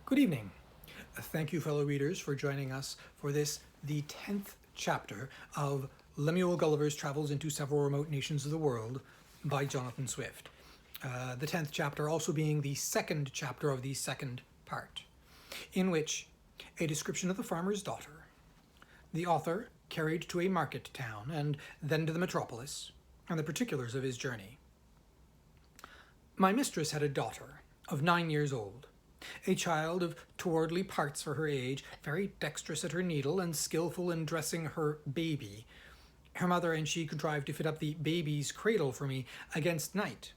Good evening. Thank you, fellow readers, for joining us for this, the 10th chapter of Lemuel Gulliver's Travels into Several Remote Nations of the World by Jonathan Swift. The 10th chapter also being the second chapter of the second part, in which a description of the farmer's daughter, the author carried to a market town and then to the metropolis, and the particulars of his journey. My mistress had a daughter of 9 years old, a child of towardly parts for her age, very dexterous at her needle and skillful in dressing her baby. Her mother and she contrived to fit up the baby's cradle for me against night.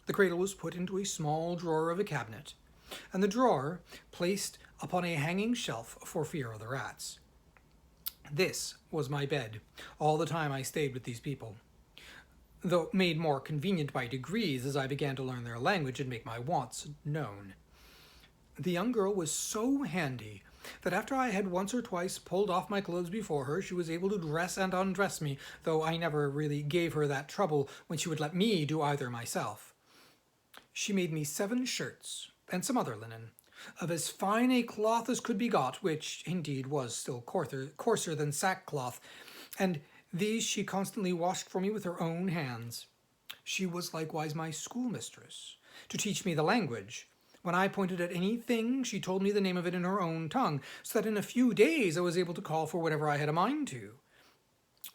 The cradle was put into a small drawer of a cabinet, and the drawer placed upon a hanging shelf for fear of the rats. This was my bed all the time I stayed with these people, though made more convenient by degrees as I began to learn their language and make my wants known. The young girl was so handy that after I had once or twice pulled off my clothes before her, she was able to dress and undress me, though I never really gave her that trouble when she would let me do either myself. She made me 7 shirts and some other linen, of as fine a cloth as could be got, which indeed was still coarser than sackcloth, and these she constantly washed for me with her own hands. She was likewise my schoolmistress, to teach me the language. When I pointed at anything, she told me the name of it in her own tongue, so that in a few days I was able to call for whatever I had a mind to.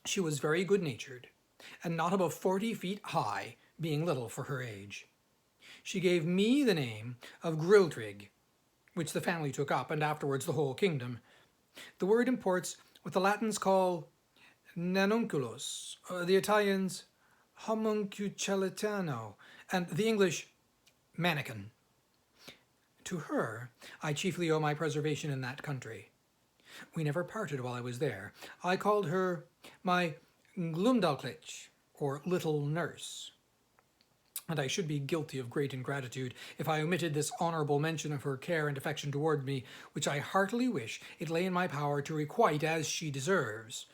She was very good-natured, and not above 40 feet high, being little for her age. She gave me the name of Grildrig, which the family took up, and afterwards the whole kingdom. The word imports what the Latins call nanunculus, the Italians homuncucelitano, and the English mannikin. To her I chiefly owe my preservation in that country. We never parted while I was there. I called her my Glumdalklitch, or little nurse, and I should be guilty of great ingratitude if I omitted this honourable mention of her care and affection toward me, which I heartily wish it lay in my power to requite as she deserves,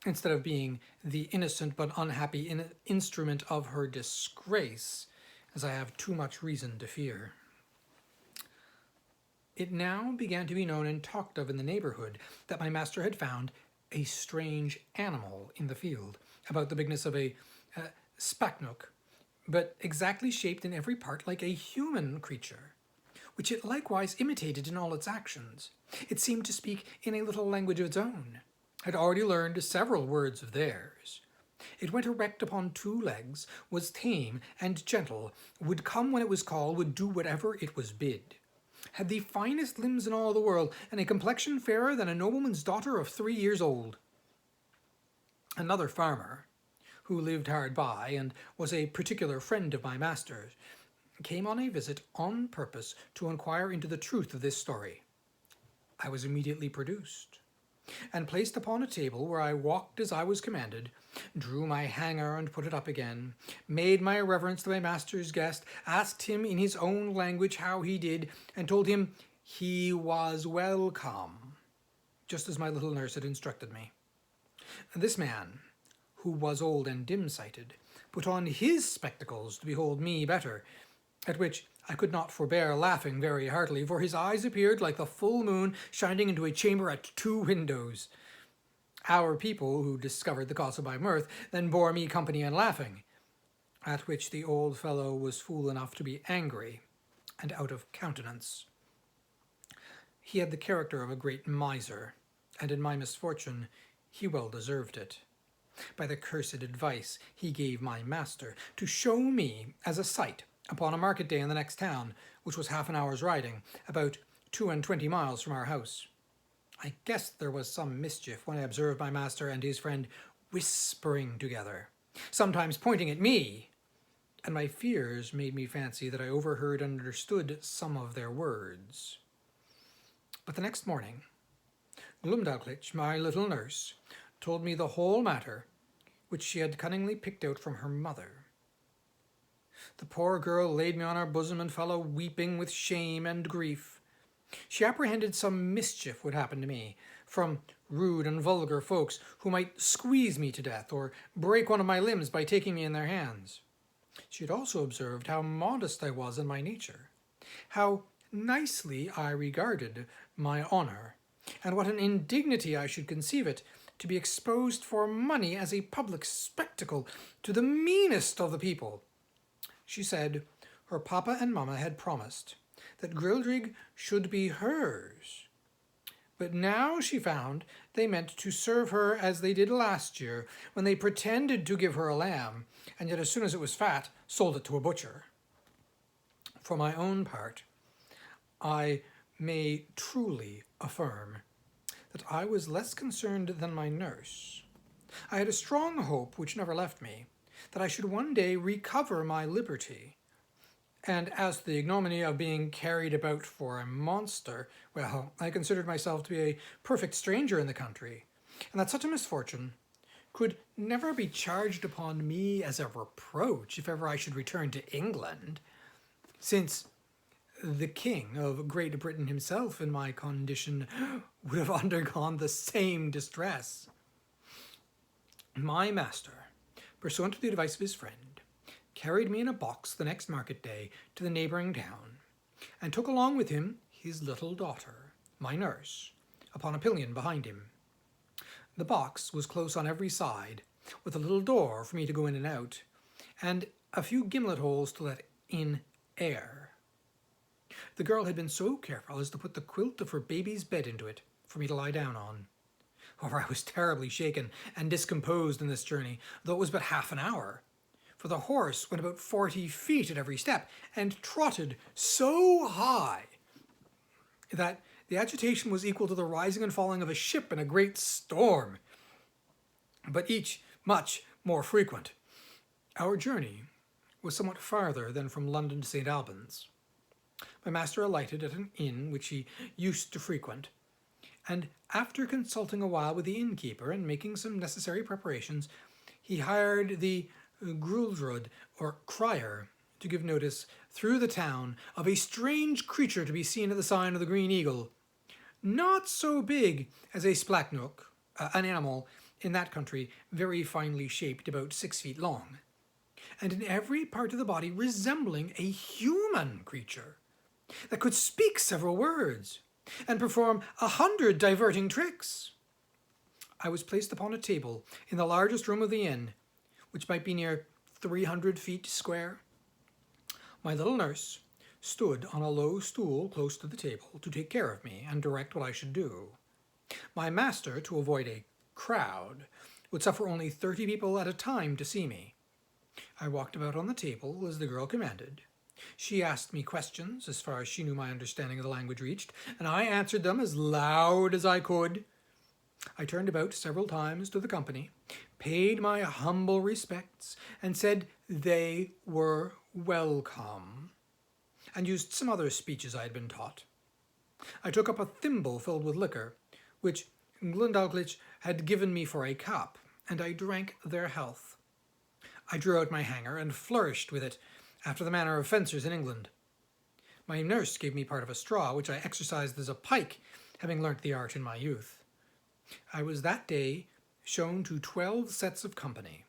instead of being the innocent but unhappy instrument of her disgrace, as I have too much reason to fear. It now began to be known and talked of in the neighbourhood that my master had found a strange animal in the field, about the bigness of a spaknook, but exactly shaped in every part like a human creature, which it likewise imitated in all its actions. It seemed to speak in a little language of its own, had already learned several words of theirs. It went erect upon 2 legs, was tame and gentle, would come when it was called, would do whatever it was bid, had the finest limbs in all the world, and a complexion fairer than a nobleman's daughter of 3 years old. Another farmer, who lived hard by and was a particular friend of my master's, came on a visit on purpose to inquire into the truth of this story. I was immediately produced, and placed upon a table where I walked as I was commanded, drew my hanger and put it up again, made my reverence to my master's guest, asked him in his own language how he did, and told him he was welcome, just as my little nurse had instructed me. This man, who was old and dim-sighted, put on his spectacles to behold me better, at which I could not forbear laughing very heartily, for his eyes appeared like the full moon shining into a chamber at 2 windows. Our people, who discovered the cause of my mirth, then bore me company in laughing, at which the old fellow was fool enough to be angry and out of countenance. He had the character of a great miser, and in my misfortune he well deserved it, by the cursed advice he gave my master to show me as a sight upon a market day in the next town, which was half an hour's riding, about 22 miles from our house. I guessed there was some mischief when I observed my master and his friend whispering together, sometimes pointing at me, and my fears made me fancy that I overheard and understood some of their words. But the next morning, Glumdalklitch, my little nurse, told me the whole matter, which she had cunningly picked out from her mother. The poor girl laid me on her bosom and fell a-weeping with shame and grief. She apprehended some mischief would happen to me, from rude and vulgar folks who might squeeze me to death, or break one of my limbs by taking me in their hands. She had also observed how modest I was in my nature, how nicely I regarded my honour, and what an indignity I should conceive it to be exposed for money as a public spectacle to the meanest of the people. She said her papa and mamma had promised that Grildrig should be hers, but now she found they meant to serve her as they did last year, when they pretended to give her a lamb, and yet as soon as it was fat, sold it to a butcher. For my own part, I may truly affirm that I was less concerned than my nurse. I had a strong hope, which never left me, that I should one day recover my liberty. And as to the ignominy of being carried about for a monster, well, I considered myself to be a perfect stranger in the country, and that such a misfortune could never be charged upon me as a reproach if ever I should return to England, since the King of Great Britain himself in my condition would have undergone the same distress. My master, pursuant to the advice of his friend, carried me in a box the next market day to the neighbouring town, and took along with him his little daughter, my nurse, upon a pillion behind him. The box was close on every side, with a little door for me to go in and out, and a few gimlet holes to let in air. The girl had been so careful as to put the quilt of her baby's bed into it for me to lie down on. However, I was terribly shaken and discomposed in this journey, though it was but half an hour, for the horse went about 40 feet at every step, and trotted so high that the agitation was equal to the rising and falling of a ship in a great storm, but each much more frequent. Our journey was somewhat farther than from London to St. Albans. My master alighted at an inn which he used to frequent, and after consulting a while with the innkeeper and making some necessary preparations, he hired the Grulrud, or crier, to give notice through the town of a strange creature to be seen at the sign of the Green Eagle, not so big as a splachnook, an animal in that country very finely shaped, about 6 feet long, and in every part of the body resembling a human creature that could speak several words and perform 100 diverting tricks. I was placed upon a table in the largest room of the inn, which might be near 300 feet square. My little nurse stood on a low stool close to the table to take care of me and direct what I should do. My master, to avoid a crowd, would suffer only 30 people at a time to see me. I walked about on the table as the girl commanded. She asked me questions as far as she knew my understanding of the language reached, and I answered them as loud as I could. I turned about several times to the company, paid my humble respects, and said they were welcome, and used some other speeches I had been taught. I took up a thimble filled with liquor, which Glundalclich had given me for a cup, and I drank their health. I drew out my hanger and flourished with it after the manner of fencers in England. My nurse gave me part of a straw, which I exercised as a pike, having learnt the art in my youth. I was that day shown to 12 sets of company,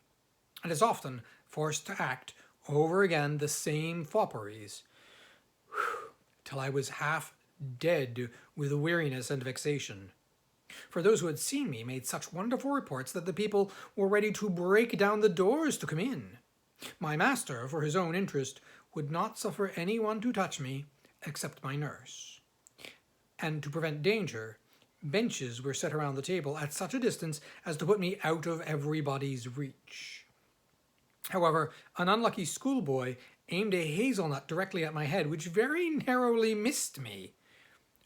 and as often forced to act over again the same fopperies, till I was half dead with weariness and vexation. For those who had seen me made such wonderful reports that the people were ready to break down the doors to come in. My master, for his own interest, would not suffer anyone to touch me except my nurse. And to prevent danger, benches were set around the table at such a distance as to put me out of everybody's reach. However, an unlucky schoolboy aimed a hazelnut directly at my head, which very narrowly missed me.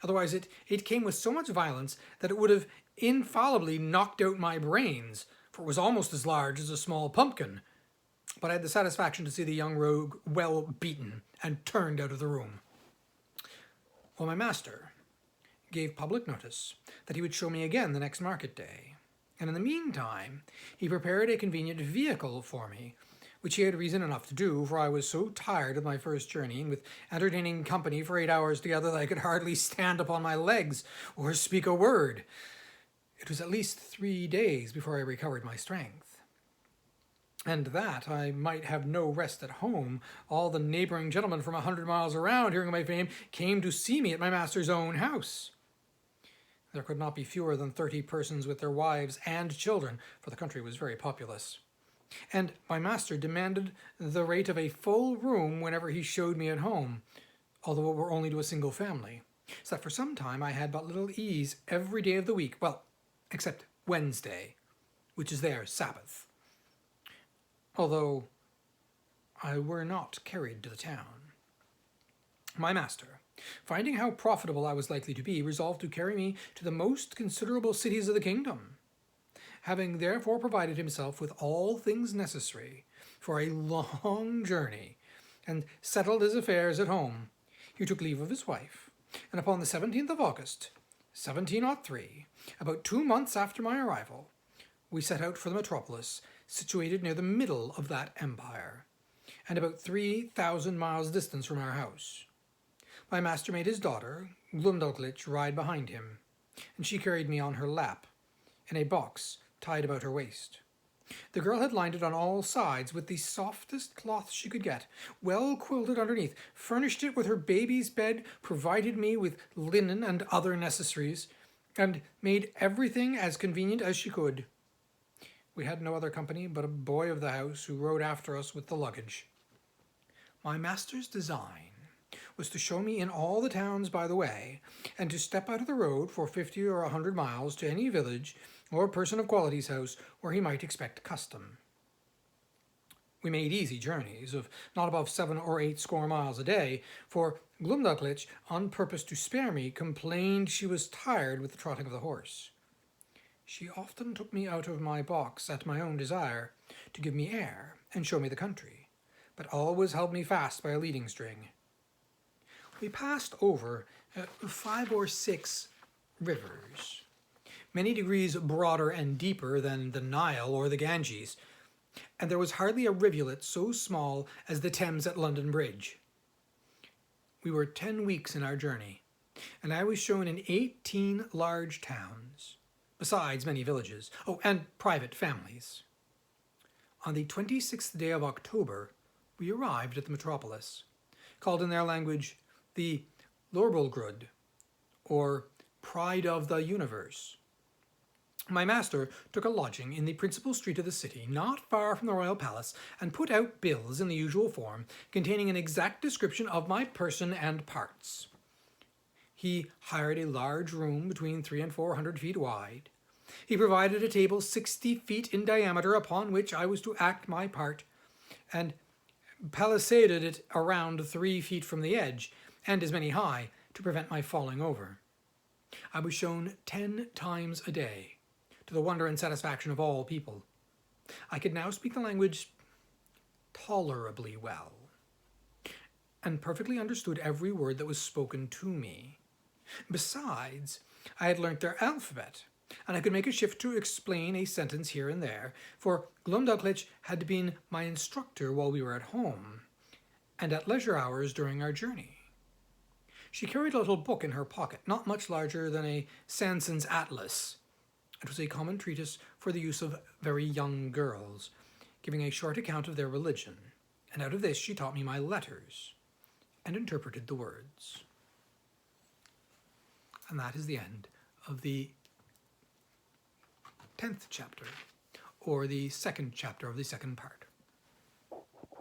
Otherwise, it came with so much violence that it would have infallibly knocked out my brains, for it was almost as large as a small pumpkin. But I had the satisfaction to see the young rogue well beaten and turned out of the room. Well, my master gave public notice that he would show me again the next market day, and in the meantime he prepared a convenient vehicle for me, which he had reason enough to do, for I was so tired of my first journey, and with entertaining company for 8 hours together, that I could hardly stand upon my legs or speak a word. It was at least 3 days before I recovered my strength. and that I might have no rest at home, all the neighbouring gentlemen from 100 miles around, hearing of my fame, came to see me at my master's own house. There could not be fewer than 30 persons with their wives and children, for the country was very populous. And my master demanded the rate of a full room whenever he showed me at home, although it were only to a single family, so that for some time I had but little ease every day of the week, well, except Wednesday, which is their Sabbath, although I were not carried to the town. My master, finding how profitable I was likely to be, resolved to carry me to the most considerable cities of the kingdom. Having therefore provided himself with all things necessary for a long journey, and settled his affairs at home, he took leave of his wife, and upon the 17th of August, 1703, about 2 months after my arrival, we set out for the metropolis, situated near the middle of that empire, and about 3,000 miles distant from our house. My master made his daughter, Glumdalclitch, ride behind him, and she carried me on her lap, in a box tied about her waist. The girl had lined it on all sides with the softest cloth she could get, well quilted underneath, furnished it with her baby's bed, provided me with linen and other necessaries, and made everything as convenient as she could. We had no other company but a boy of the house who rode after us with the luggage. My master's design was to show me in all the towns by the way, and to step out of the road for 50 or 100 miles to any village or person of quality's house where he might expect custom. We made easy journeys of not above 7 or 8 score miles a day, for Glumdalclitch, on purpose to spare me, complained she was tired with the trotting of the horse. She often took me out of my box at my own desire to give me air and show me the country, but always held me fast by a leading string. We passed over 5 or 6 rivers, many degrees broader and deeper than the Nile or the Ganges, and there was hardly a rivulet so small as the Thames at London Bridge. We were 10 weeks in our journey, and I was shown in 18 large towns, besides many villages, and private families. On the 26th day of October, we arrived at the metropolis, called in their language the Lorbelgrud, or Pride of the Universe. My master took a lodging in the principal street of the city, not far from the royal palace, and put out bills in the usual form, containing an exact description of my person and parts. He hired a large room between 300 and 400 feet wide. He provided a table 60 feet in diameter upon which I was to act my part, and palisaded it around 3 feet from the edge, and as many high, to prevent my falling over. I was shown 10 times a day, to the wonder and satisfaction of all people. I could now speak the language tolerably well, and perfectly understood every word that was spoken to me. Besides, I had learnt their alphabet, and I could make a shift to explain a sentence here and there, for Glumdalclitch had been my instructor while we were at home, and at leisure hours during our journey. She carried a little book in her pocket, not much larger than a Sanson's Atlas. It was a common treatise for the use of very young girls, giving a short account of their religion, and out of this she taught me my letters, and interpreted the words. And that is the end of the 10th chapter, or the second chapter of the second part.